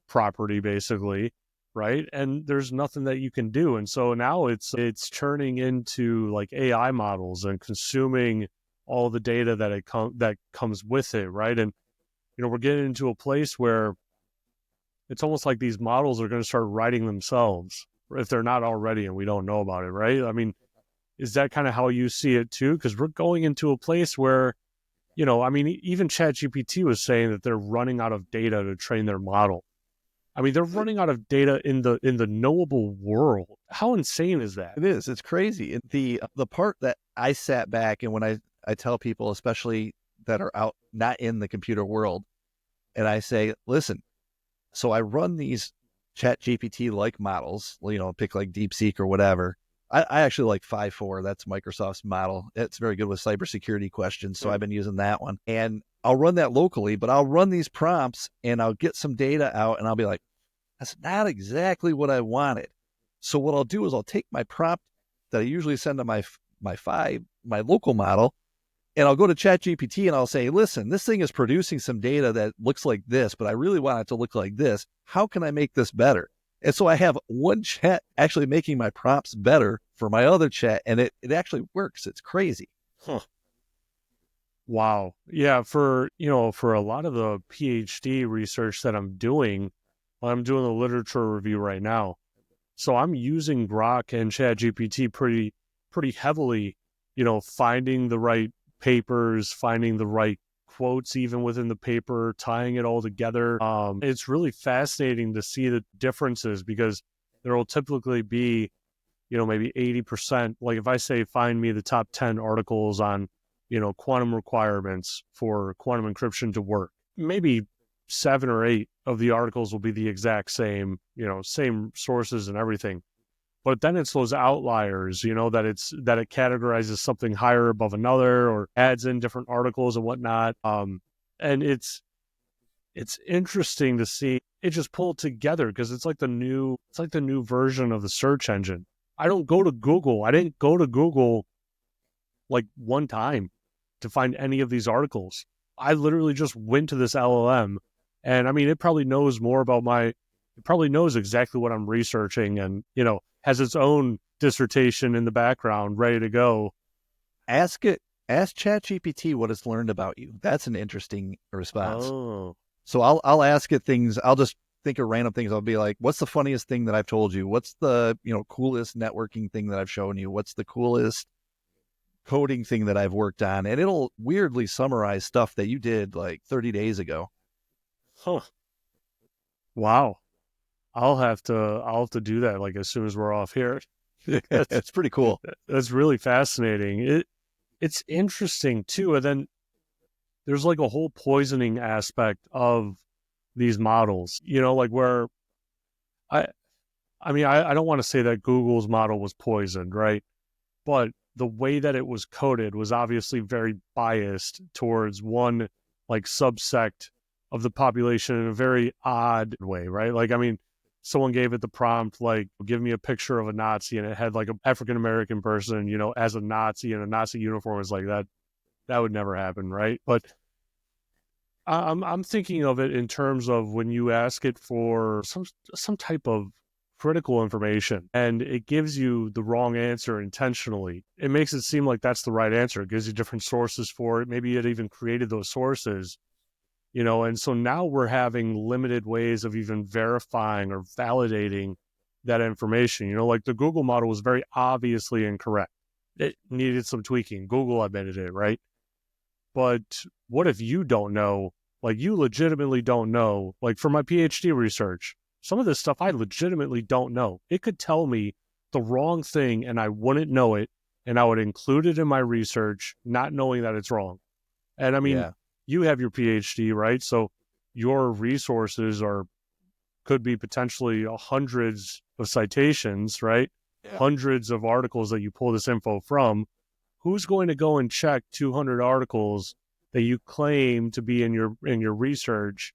property, basically, right? And there's nothing that you can do. And so now it's turning into like AI models and consuming all the data that comes with it, right? And we're getting into a place where it's almost like these models are going to start writing themselves if they're not already, and we don't know about it, right? I mean, is that kind of how you see it too? Because we're going into a place where I mean, even ChatGPT was saying that they're running out of data to train their model. I mean, they're running out of data in the knowable world. How insane is that? It is. It's crazy. The part that I sat back and when I tell people, especially that are out not in the computer world, and I say, listen, so I run these Chat GPT like models, pick like DeepSeek or whatever. I actually like 5.4. That's Microsoft's model. It's very good with cybersecurity questions. So I've been using that one. And I'll run that locally, but I'll run these prompts and I'll get some data out and I'll be like, that's not exactly what I wanted. So what I'll do is I'll take my prompt that I usually send to my local model, and I'll go to ChatGPT and I'll say, listen, this thing is producing some data that looks like this, but I really want it to look like this. How can I make this better? And so I have one chat actually making my prompts better for my other chat, and it actually works. It's crazy. Huh. Wow. Yeah, for a lot of the PhD research that I'm doing the literature review right now. So I'm using Grok and ChatGPT pretty heavily, finding the right papers, finding the right quotes even within the paper, tying it all together. It's really fascinating to see the differences because there will typically be, maybe 80%. Like if I say, find me the top 10 articles on, quantum requirements for quantum encryption to work, maybe 7 or 8 of the articles will be the exact same, same sources and everything. But then it's those outliers, that it categorizes something higher above another or adds in different articles and whatnot. And it's interesting to see it just pull together because it's like the new version of the search engine. I don't go to Google. I didn't go to Google like one time to find any of these articles. I literally just went to this LLM, and I mean, it probably knows more about it probably knows exactly what I'm researching and, has its own dissertation in the background ready to go. Ask ChatGPT what it's learned about you. That's an interesting response. Oh, So I'll ask it things. I'll just think of random things. I'll be like, what's the funniest thing that I've told you? What's the, coolest networking thing that I've shown you? What's the coolest coding thing that I've worked on? And it'll weirdly summarize stuff that you did like 30 days ago. huh. Wow. I'll have to do that like as soon as we're off here. It's pretty cool. That's really fascinating. It's interesting too. And then there's like a whole poisoning aspect of these models, like where I I mean, I don't want to say that Google's model was poisoned, right? But the way that it was coded was obviously very biased towards one like subsect of the population in a very odd way, right? Like, I mean, someone gave it the prompt, like, give me a picture of a Nazi, and it had like an African American person, as a Nazi in a Nazi uniform. Is like that would never happen, right? But I'm thinking of it in terms of when you ask it for some type of critical information and it gives you the wrong answer intentionally. It makes it seem like that's the right answer. It gives you different sources for it. Maybe it even created those sources, and so now we're having limited ways of even verifying or validating that information. Like the Google model was very obviously incorrect. It needed some tweaking. Google admitted it, right? But what if you don't know? Like, you legitimately don't know. Like, for my PhD research, some of this stuff I legitimately don't know. It could tell me the wrong thing and I wouldn't know it, and I would include it in my research, not knowing that it's wrong. And I mean, Yeah. you have your PhD, right? So your resources could be potentially hundreds of citations, right? Yeah. Hundreds of articles that you pull this info from. Who's going to go and check 200 articles that you claim to be in your research?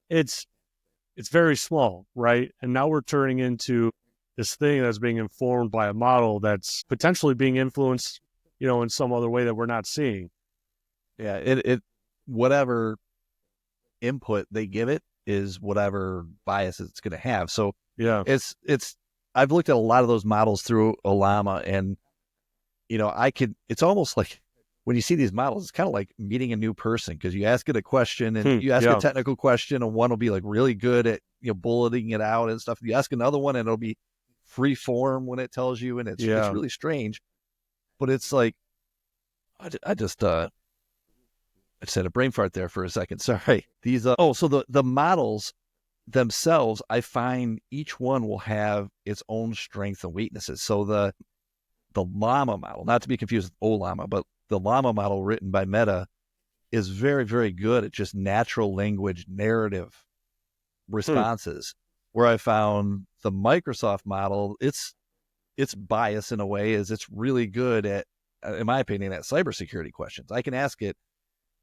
It's very small, right? And now we're turning into this thing that's being informed by a model that's potentially being influenced, in some other way that we're not seeing. Yeah. It whatever input they give it is whatever bias it's going to have. So Yeah. it's I've looked at a lot of those models through Olama, and it's almost like when you see these models, it's kind of like meeting a new person, because you ask it a question and you ask a Yeah. technical question, and one will be like really good at bulleting it out and stuff. You ask another one and it'll be free form when it tells you, and it's Yeah. really strange. But it's like I just had a brain fart there for a second. Sorry. These so the models themselves, I find each one will have its own strengths and weaknesses. So the Llama model, not to be confused with Olama, but the Llama model written by Meta is very, very good at just natural language narrative responses. Where I found the Microsoft model, its bias in a way is it's really good at, in my opinion, at cybersecurity questions. I can ask it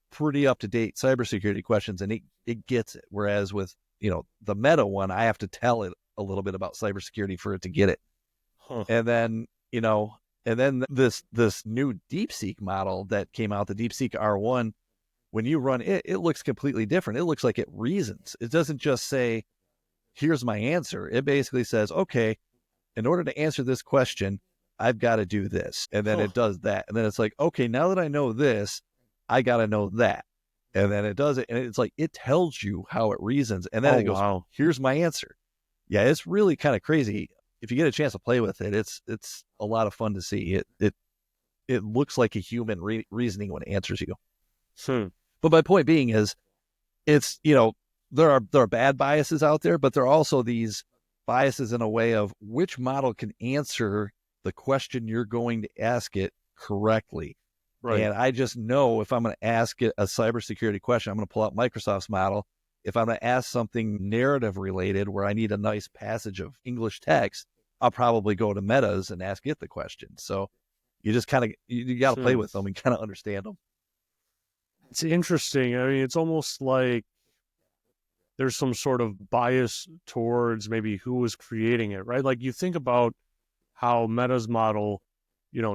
pretty up to date cybersecurity questions and it gets it. Whereas with the Meta one, I have to tell it a little bit about cybersecurity for it to get it. Huh. And then this new DeepSeek model that came out, the DeepSeek R1, when you run it, it looks completely different. It looks like it reasons. It doesn't just say, here's my answer. It basically says, okay, in order to answer this question, I've got to do this. And then it does that. And then it's like, okay, now that I know this, I got to know that. And then it does it. And it's like, it tells you how it reasons. And then it goes, wow. here's my answer. Yeah, it's really kind of crazy. If you get a chance to play with it, it's a lot of fun to see. It looks like a human reasoning when it answers you. But my point being is, it's there are bad biases out there, but there are also these biases in a way of which model can answer the question you're going to ask it correctly. Right. And I just know if I'm going to ask it a cybersecurity question, I'm going to pull out Microsoft's model. If I'm going to ask something narrative related where I need a nice passage of English text, I'll probably go to Meta's and ask it the question. So you just kind of, you got to play with them and kind of understand them. It's interesting. I mean, it's almost like there's some sort of bias towards maybe who was creating it, right? Like, you think about how Meta's model,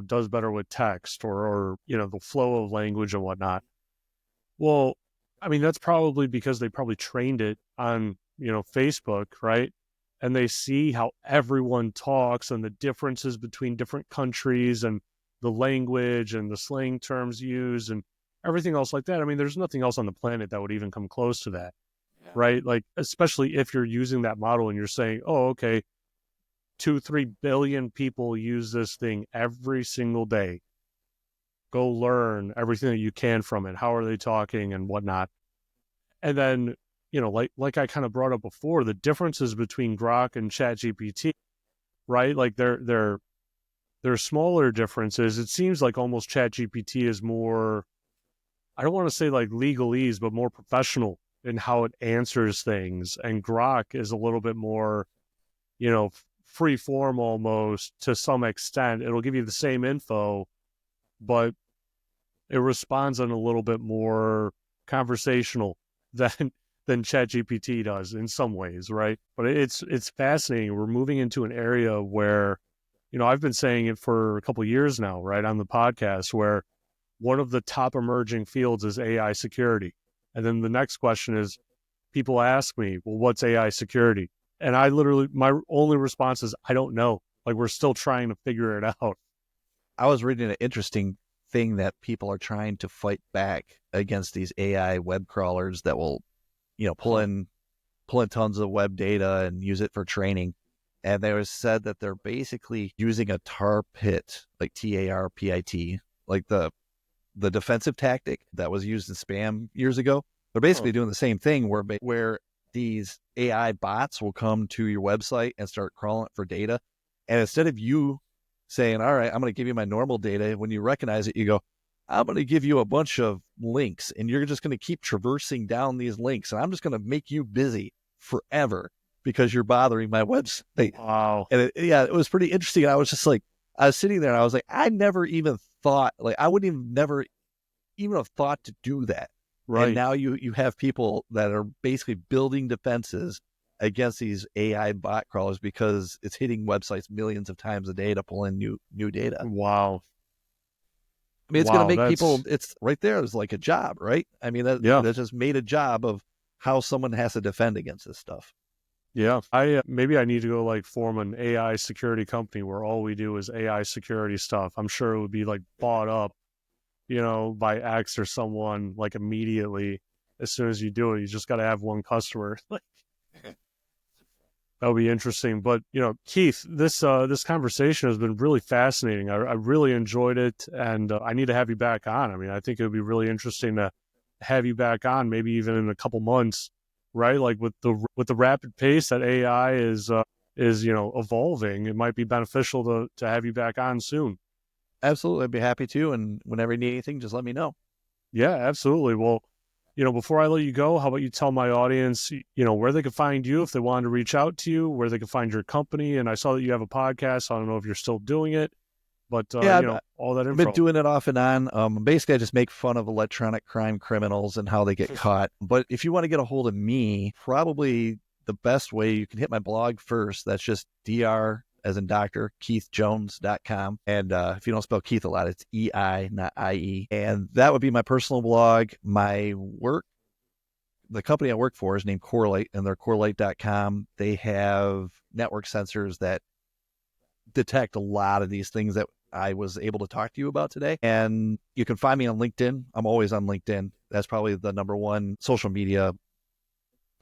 does better with text or the flow of language and whatnot. Well, I mean, that's probably because they probably trained it on, Facebook, right? And they see how everyone talks and the differences between different countries and the language and the slang terms used and everything else like that. I mean, there's nothing else on the planet that would even come close to that, right? Like, especially if you're using that model and you're saying, oh, okay, 2-3 billion people use this thing every single day. Go learn everything that you can from it. How are they talking and whatnot? And then, like I kind of brought up before, the differences between Grok and ChatGPT, right? Like they're smaller differences. It seems like almost ChatGPT is more, I don't want to say like legalese, but more professional in how it answers things. And Grok is a little bit more, free form almost to some extent. It'll give you the same info, but it responds in a little bit more conversational than ChatGPT does in some ways, right? But it's fascinating. We're moving into an area where, I've been saying it for a couple of years now, right, on the podcast, where one of the top emerging fields is AI security. And then the next question is, people ask me, well, what's AI security? And I literally, my only response is, I don't know. Like, we're still trying to figure it out. I was reading an interesting thing that people are trying to fight back against these AI web crawlers that will, pull in tons of web data and use it for training. And they was said that they're basically using a tar pit, like TARPIT, like the defensive tactic that was used in spam years ago. They're basically doing the same thing where these AI bots will come to your website and start crawling for data. And instead of you saying, all right, I'm going to give you my normal data, when you recognize it, you go, I'm going to give you a bunch of links and you're just going to keep traversing down these links. And I'm just going to make you busy forever because you're bothering my website. Wow. And it was pretty interesting. I was just like, I was sitting there and I was like, I never even thought, like, I wouldn't even never even have thought to do that. Right. And now you have people that are basically building defenses against these AI bot crawlers because it's hitting websites millions of times a day to pull in new data. Wow. I mean, it's going to make people, it's right there. It's like a job, right? I mean, that just made a job of how someone has to defend against this stuff. Yeah. Maybe I need to go like form an AI security company where all we do is AI security stuff. I'm sure it would be like bought up, by X or someone like immediately as soon as you do it. You just got to have one customer. That would be interesting. But, Keith, this conversation has been really fascinating. I really enjoyed it, and I need to have you back on. I mean, I think it would be really interesting to have you back on, maybe even in a couple months, right? Like with the rapid pace that AI is evolving, it might be beneficial to have you back on soon. Absolutely. I'd be happy to. And whenever you need anything, just let me know. Yeah, absolutely. Well, before I let you go, how about you tell my audience, where they can find you if they wanted to reach out to you, where they can find your company. And I saw that you have a podcast. So I don't know if you're still doing it, but, all that info. I've been doing it off and on. Basically, I just make fun of electronic crime criminals and how they get caught. But if you want to get a hold of me, probably the best way, you can hit my blog first. That's just Dr. as in Dr. KeithJones.com. And if you don't spell Keith a lot, it's EI, not IE. And that would be my personal blog. My work, the company I work for is named Correlate, and they're correlate.com. They have network sensors that detect a lot of these things that I was able to talk to you about today. And you can find me on LinkedIn. I'm always on LinkedIn. That's probably the number one social media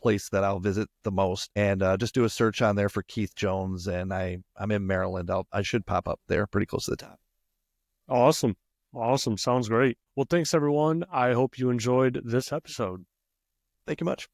place that I'll visit the most. And just do a search on there for Keith Jones. And I'm in Maryland. I should pop up there pretty close to the top. Awesome. Sounds great. Well, thanks everyone. I hope you enjoyed this episode. Thank you much.